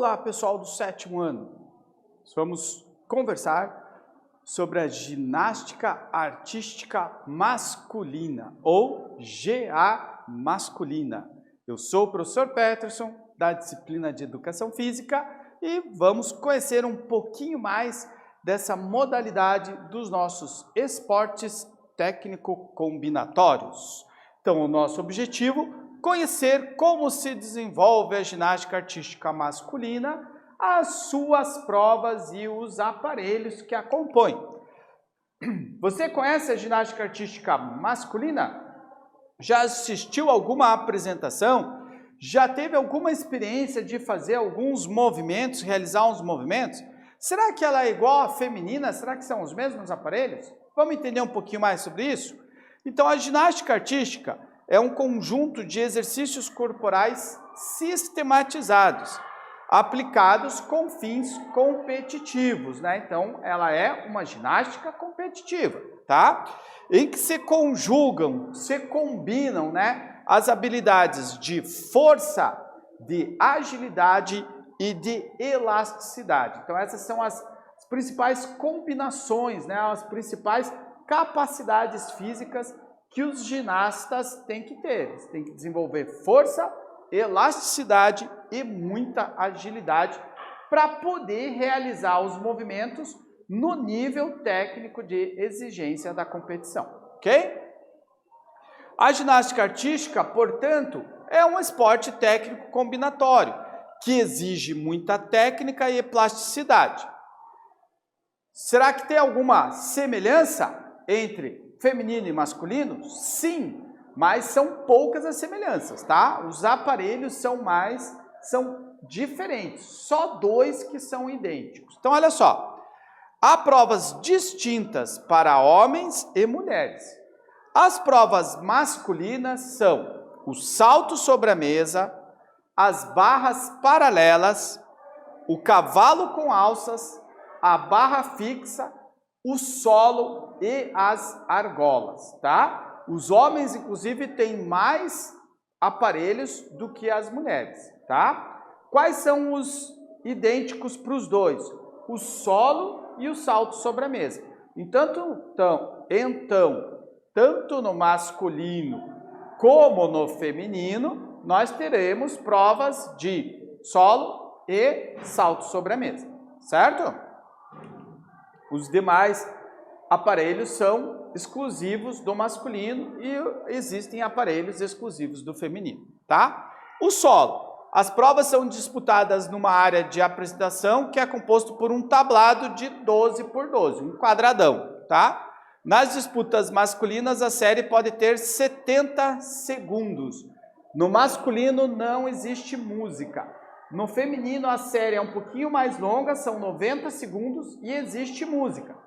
Olá, pessoal do 7º ano. Vamos conversar sobre a ginástica artística masculina, ou GA masculina. Eu sou o professor Peterson, da disciplina de Educação Física, e vamos conhecer um pouquinho mais dessa modalidade dos nossos esportes técnico-combinatórios. Então, o nosso objetivo é conhecer como se desenvolve a ginástica artística masculina, as suas provas e os aparelhos que a compõem. Você conhece a ginástica artística masculina? Já assistiu alguma apresentação? Já teve alguma experiência de fazer alguns movimentos, realizar uns movimentos? Será que ela é igual à feminina? Será que são os mesmos aparelhos? Vamos entender um pouquinho mais sobre isso? Então, a ginástica artística é um conjunto de exercícios corporais sistematizados, aplicados com fins competitivos, né? Então, ela é uma ginástica competitiva, tá? Em que se conjugam, se combinam, né, as habilidades de força, de agilidade e de elasticidade. Então, essas são as principais combinações, né, as principais capacidades físicas que os ginastas têm que ter. Eles têm que desenvolver força, elasticidade e muita agilidade para poder realizar os movimentos no nível técnico de exigência da competição, ok? A ginástica artística, portanto, é um esporte técnico combinatório que exige muita técnica e plasticidade. Será que tem alguma semelhança entre feminino e masculino? Sim, mas são poucas as semelhanças, tá? Os aparelhos são diferentes, só 2 que são idênticos. Então, olha só, há provas distintas para homens e mulheres. As provas masculinas são o salto sobre a mesa, as barras paralelas, o cavalo com alças, a barra fixa, o solo e as argolas, tá? Os homens, inclusive, têm mais aparelhos do que as mulheres, tá? Quais são os idênticos para os dois? O solo e o salto sobre a mesa. Então, tanto no masculino como no feminino, nós teremos provas de solo e salto sobre a mesa, certo? Os demais aparelhos são exclusivos do masculino e existem aparelhos exclusivos do feminino, tá? O solo. As provas são disputadas numa área de apresentação que é composto por um tablado de 12 por 12, um quadradão, tá? Nas disputas masculinas, a série pode ter 70 segundos. No masculino, não existe música. No feminino, a série é um pouquinho mais longa, são 90 segundos e existe música.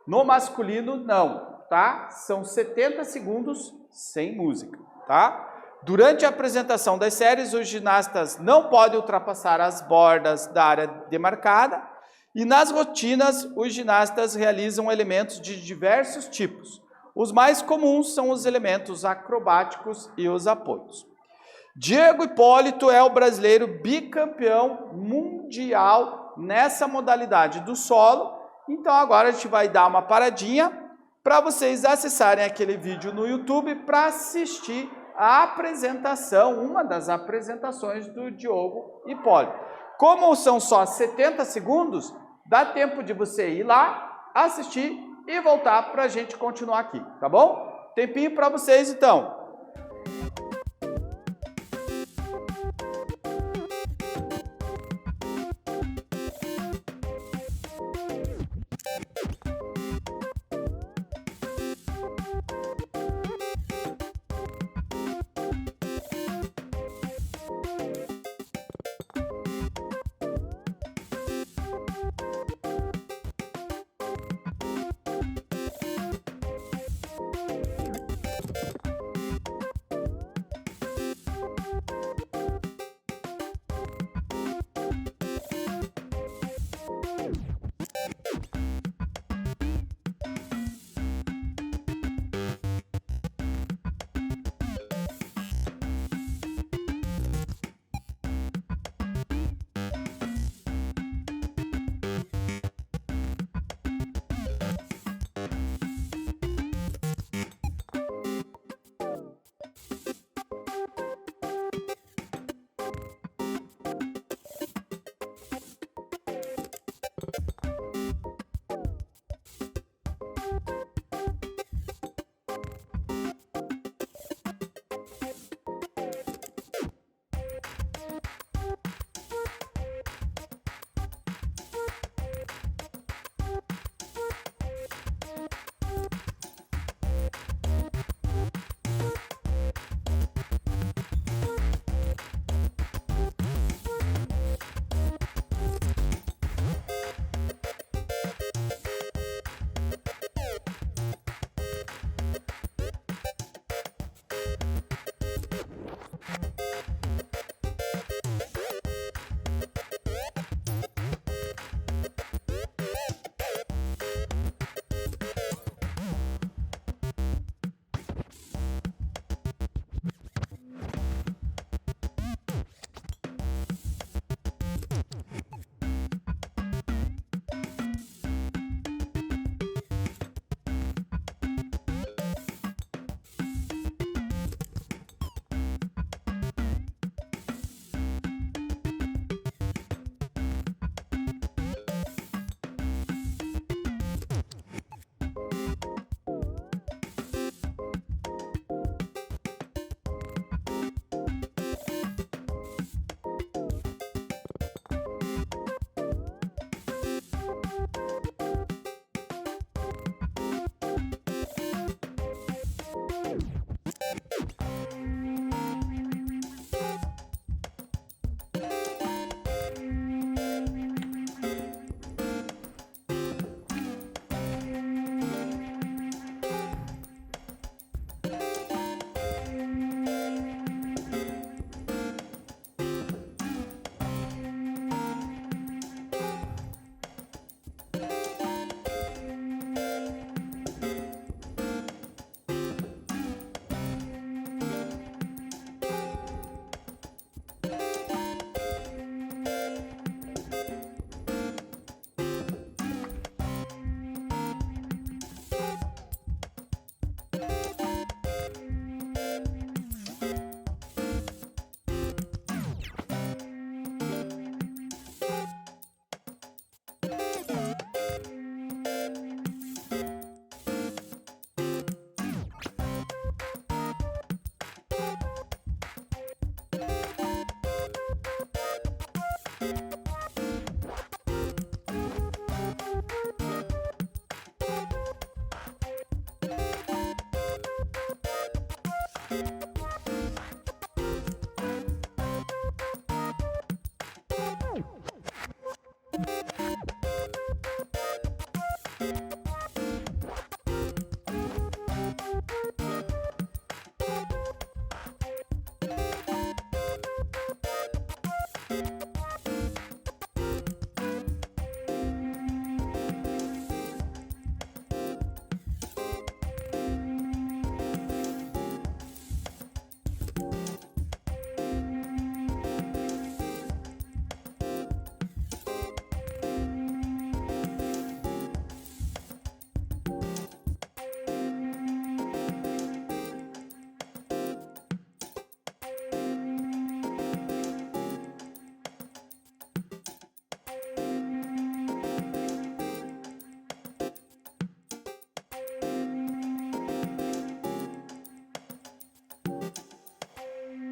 No masculino, não, tá? São 70 segundos sem música, tá? Durante a apresentação das séries, os ginastas não podem ultrapassar as bordas da área demarcada e nas rotinas, os ginastas realizam elementos de diversos tipos. Os mais comuns são os elementos acrobáticos e os apoios. Diego Hipólito é o brasileiro bicampeão mundial nessa modalidade do solo. Então agora a gente vai dar uma paradinha para vocês acessarem aquele vídeo no YouTube para assistir a apresentação, uma das apresentações do Diogo Hipólito. Como são só 70 segundos, dá tempo de você ir lá, assistir e voltar para a gente continuar aqui, tá bom? Tempinho para vocês então.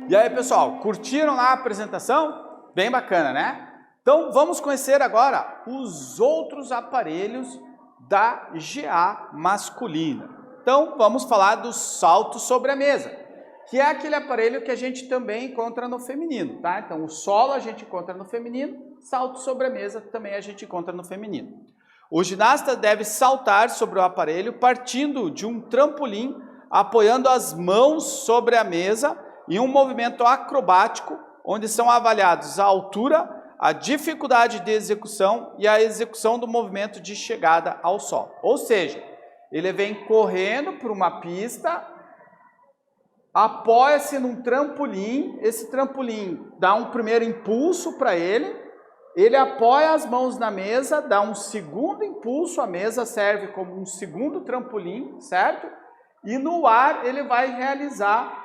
E aí, pessoal, curtiram lá a apresentação? Bem bacana, né? Então, vamos conhecer agora os outros aparelhos da GA masculina. Então, vamos falar do salto sobre a mesa, que é aquele aparelho que a gente também encontra no feminino, tá? Então, o solo a gente encontra no feminino, salto sobre a mesa também a gente encontra no feminino. O ginasta deve saltar sobre o aparelho partindo de um trampolim, apoiando as mãos sobre a mesa em um movimento acrobático, onde são avaliados a altura, a dificuldade de execução e a execução do movimento de chegada ao solo. Ou seja, ele vem correndo por uma pista, apoia-se num trampolim, esse trampolim dá um primeiro impulso para ele apoia as mãos na mesa, dá um segundo impulso, a mesa serve como um segundo trampolim, certo? E no ar ele vai realizar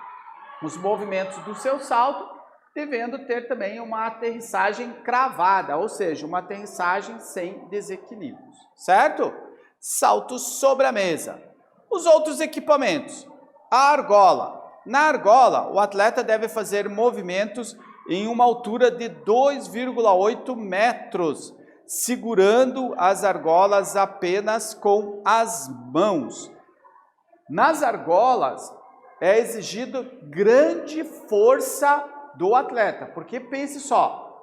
os movimentos do seu salto, devendo ter também uma aterrissagem cravada, ou seja, uma aterrissagem sem desequilíbrios, certo? Salto sobre a mesa. Os outros equipamentos. A argola. Na argola, o atleta deve fazer movimentos em uma altura de 2,8 metros, segurando as argolas apenas com as mãos. Nas argolas, é exigido grande força do atleta, porque pense só,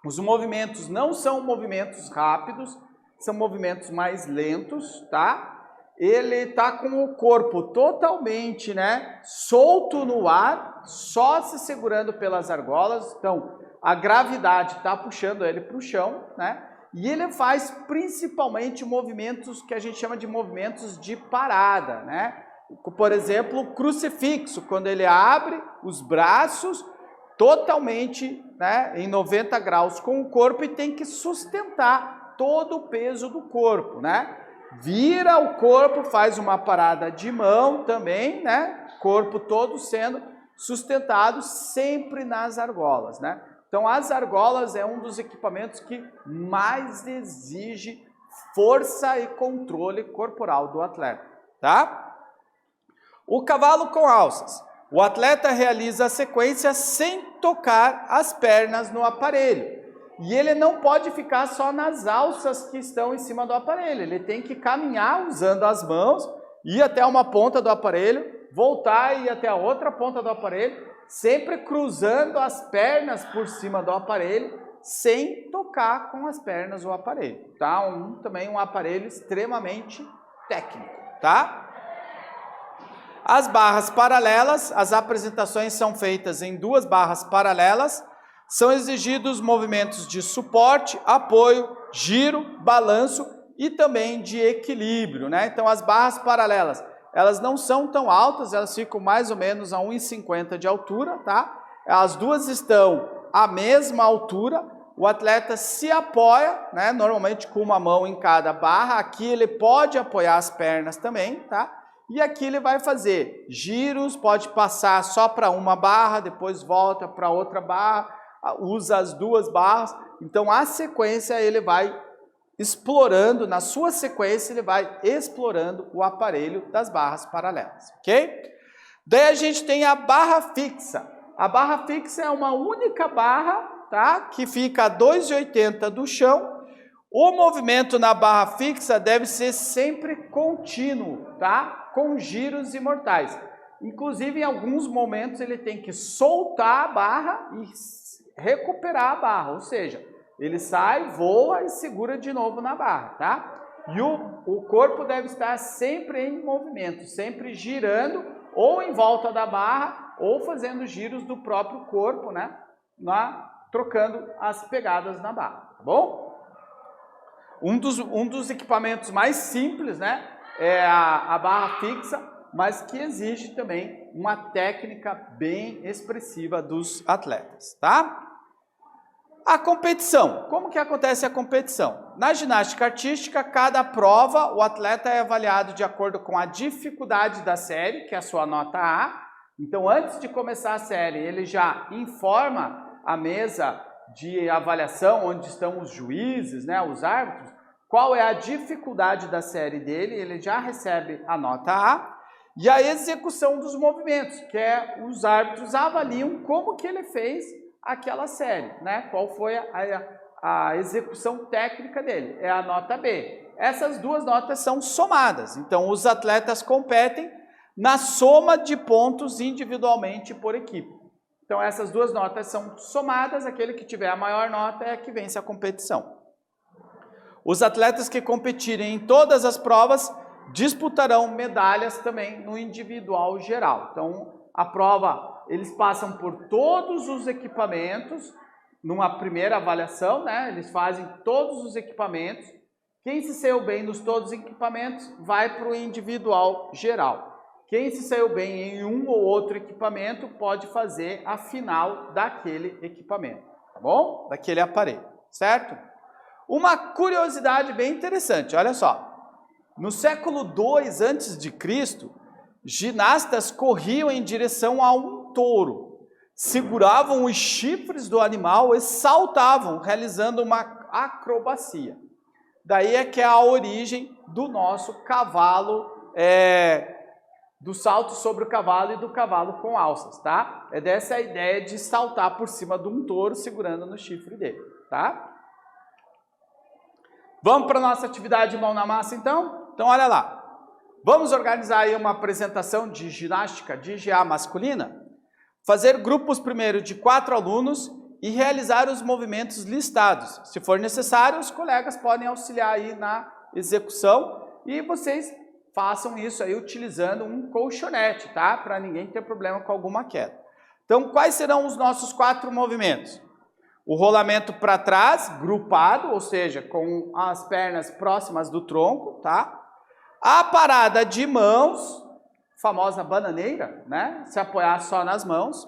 os movimentos não são movimentos rápidos, são movimentos mais lentos, tá? Ele está com o corpo totalmente, solto no ar, só se segurando pelas argolas, então a gravidade está puxando ele para o chão, e ele faz principalmente movimentos que a gente chama de movimentos de parada, Por exemplo, o crucifixo, quando ele abre os braços totalmente, em 90 graus com o corpo e tem que sustentar todo o peso do corpo, Vira o corpo, faz uma parada de mão também, Corpo todo sendo sustentado sempre nas argolas, Então, as argolas é um dos equipamentos que mais exige força e controle corporal do atleta, tá? O cavalo com alças. O atleta realiza a sequência sem tocar as pernas no aparelho. E ele não pode ficar só nas alças que estão em cima do aparelho. Ele tem que caminhar usando as mãos, ir até uma ponta do aparelho, voltar e ir até a outra ponta do aparelho, sempre cruzando as pernas por cima do aparelho, sem tocar com as pernas o aparelho. Tá? Também um aparelho extremamente técnico, tá? As barras paralelas, as apresentações são feitas em 2 barras paralelas, são exigidos movimentos de suporte, apoio, giro, balanço e também de equilíbrio, Então, as barras paralelas, elas não são tão altas, elas ficam mais ou menos a 1,50 de altura, tá? As duas estão à mesma altura, o atleta se apoia, Normalmente com uma mão em cada barra, aqui ele pode apoiar as pernas também, tá? E aqui ele vai fazer giros, pode passar só para uma barra, depois volta para outra barra, usa as 2 barras. Então, a sequência ele vai explorando, na sua sequência ele vai explorando o aparelho das barras paralelas, ok? Daí a gente tem a barra fixa. A barra fixa é uma única barra, tá? Que fica a 2,80 do chão. O movimento na barra fixa deve ser sempre contínuo, tá? Com giros imortais. Inclusive, em alguns momentos, ele tem que soltar a barra e recuperar a barra, ou seja, ele sai, voa e segura de novo na barra, tá? E o corpo deve estar sempre em movimento, sempre girando, ou em volta da barra, ou fazendo giros do próprio corpo, trocando as pegadas na barra, tá bom? Um dos equipamentos mais simples, é a barra fixa, mas que exige também uma técnica bem expressiva dos atletas, tá? A competição. Como que acontece a competição? Na ginástica artística, cada prova, o atleta é avaliado de acordo com a dificuldade da série, que é a sua nota A. Então, antes de começar a série, ele já informa a mesa de avaliação, onde estão os juízes, os árbitros, qual é a dificuldade da série dele, ele já recebe a nota A. e a execução dos movimentos, que é os árbitros avaliam como que ele fez aquela série, né? Qual foi a execução técnica dele, é a nota B. Essas duas notas são somadas, então os atletas competem na soma de pontos individualmente por equipe. Então essas duas notas são somadas, aquele que tiver a maior nota é que vence a competição. Os atletas que competirem em todas as provas disputarão medalhas também no individual geral. Então, a prova, eles passam por todos os equipamentos, numa primeira avaliação, né? Eles fazem todos os equipamentos. Quem se saiu bem nos todos os equipamentos vai para o individual geral. Quem se saiu bem em um ou outro equipamento pode fazer a final daquele equipamento, tá bom? Daquele aparelho, certo? Uma curiosidade bem interessante, olha só. No século II a.C., ginastas corriam em direção a um touro, seguravam os chifres do animal e saltavam, realizando uma acrobacia. Daí é que é a origem do nosso cavalo, do salto sobre o cavalo e do cavalo com alças, tá? É dessa a ideia de saltar por cima de um touro segurando no chifre dele, tá? Vamos para a nossa atividade mão na massa, então? Então, olha lá. Vamos organizar aí uma apresentação de ginástica de GA masculina? Fazer grupos primeiro de 4 alunos e realizar os movimentos listados. Se for necessário, os colegas podem auxiliar aí na execução e vocês façam isso aí utilizando um colchonete, tá? Para ninguém ter problema com alguma queda. Então, quais serão os nossos 4 movimentos? O rolamento para trás, grupado, ou seja, com as pernas próximas do tronco, tá? A parada de mãos, famosa bananeira, né? Se apoiar só nas mãos.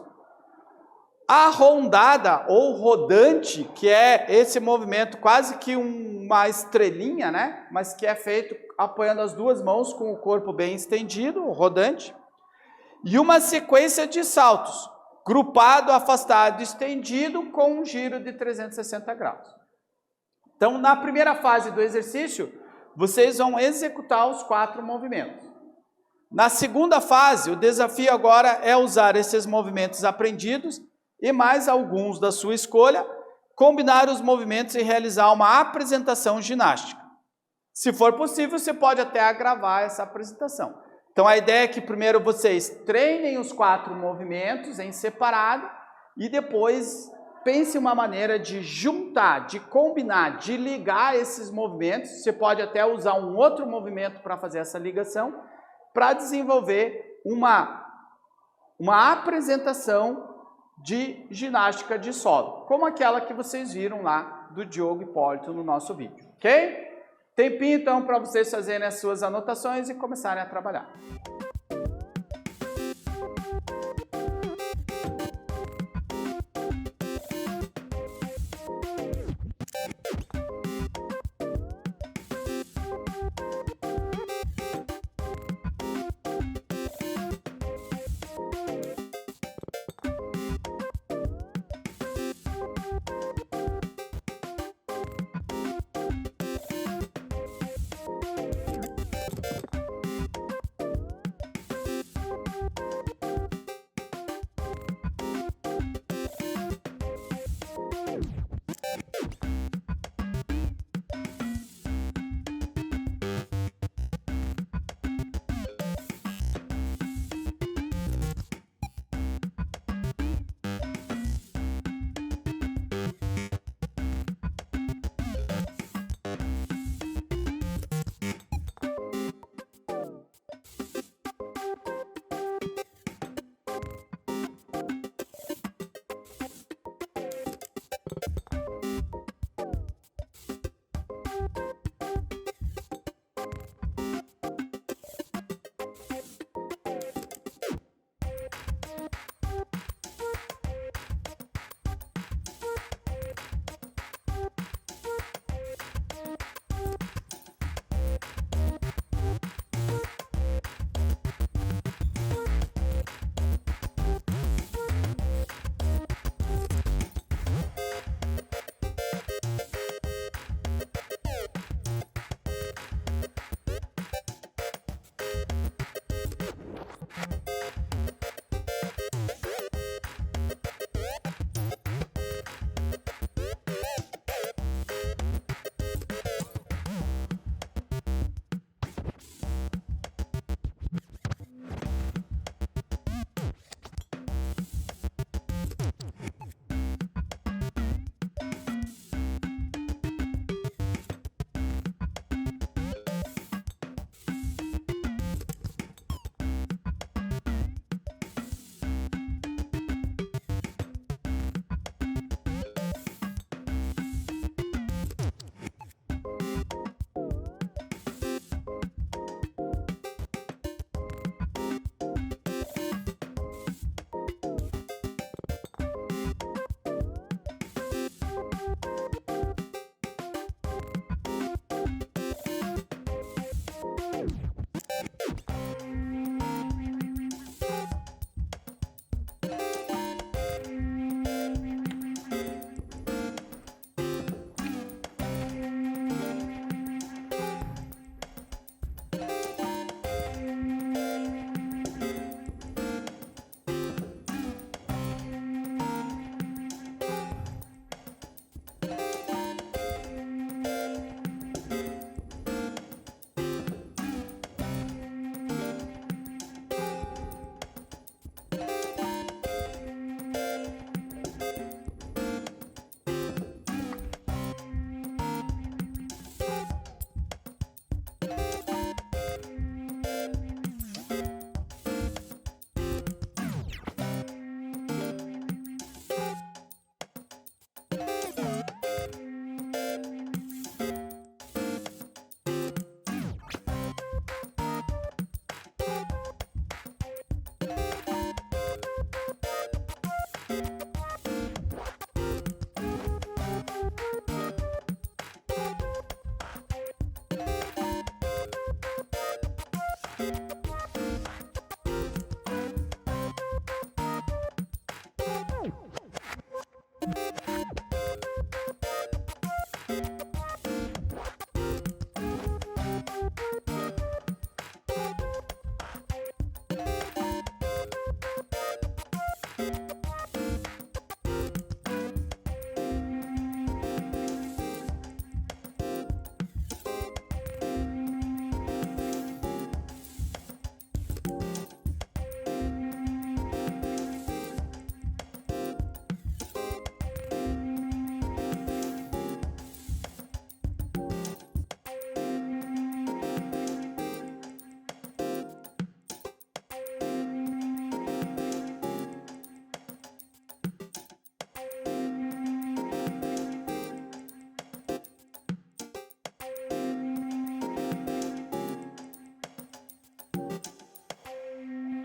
A rondada ou rodante, que é esse movimento quase que uma estrelinha, né? Mas que é feito apoiando as duas mãos com o corpo bem estendido, o rodante. E uma sequência de saltos, grupado, afastado, estendido, com um giro de 360 graus. Então, na primeira fase do exercício, vocês vão executar os 4 movimentos. Na segunda fase, o desafio agora é usar esses movimentos aprendidos e mais alguns da sua escolha, combinar os movimentos e realizar uma apresentação ginástica. Se for possível, você pode até gravar essa apresentação. Então, a ideia é que primeiro vocês treinem os 4 movimentos em separado e depois pense uma maneira de juntar, de combinar, de ligar esses movimentos. Você pode até usar um outro movimento para fazer essa ligação, para desenvolver uma apresentação de ginástica de solo, como aquela que vocês viram lá do Diogo Hipólito no nosso vídeo, ok? Tempinho então para vocês fazerem as suas anotações e começarem a trabalhar.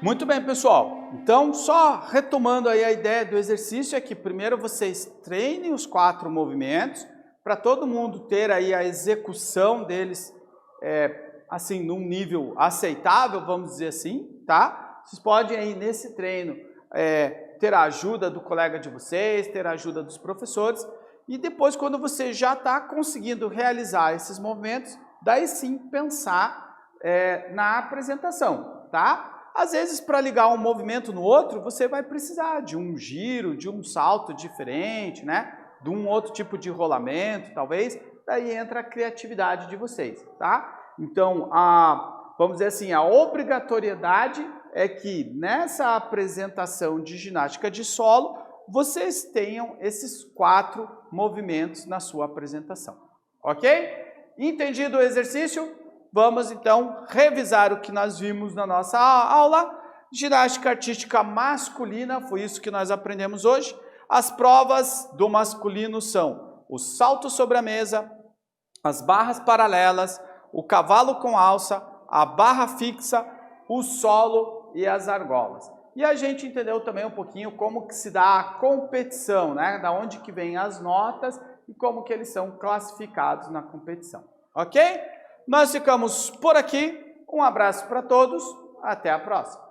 Muito bem, pessoal. Então, só retomando aí a ideia do exercício é que primeiro vocês treinem os 4 movimentos para todo mundo ter aí a execução deles assim, num nível aceitável, vamos dizer assim, tá? Vocês podem aí nesse treino ter a ajuda do colega de vocês, ter a ajuda dos professores e depois quando você já está conseguindo realizar esses movimentos, daí sim pensar na apresentação, tá? Às vezes, para ligar um movimento no outro, você vai precisar de um giro, de um salto diferente, né? De um outro tipo de rolamento, talvez. Daí entra a criatividade de vocês, tá? Então, vamos dizer assim, a obrigatoriedade é que nessa apresentação de ginástica de solo, vocês tenham esses 4 movimentos na sua apresentação, ok? Entendido o exercício? Vamos então revisar o que nós vimos na nossa aula. Ginástica artística masculina, foi isso que nós aprendemos hoje. As provas do masculino são o salto sobre a mesa, as barras paralelas, o cavalo com alça, a barra fixa, o solo e as argolas. E a gente entendeu também um pouquinho como que se dá a competição, né? Da onde que vêm as notas e como que eles são classificados na competição, ok? Nós ficamos por aqui, um abraço para todos, até a próxima.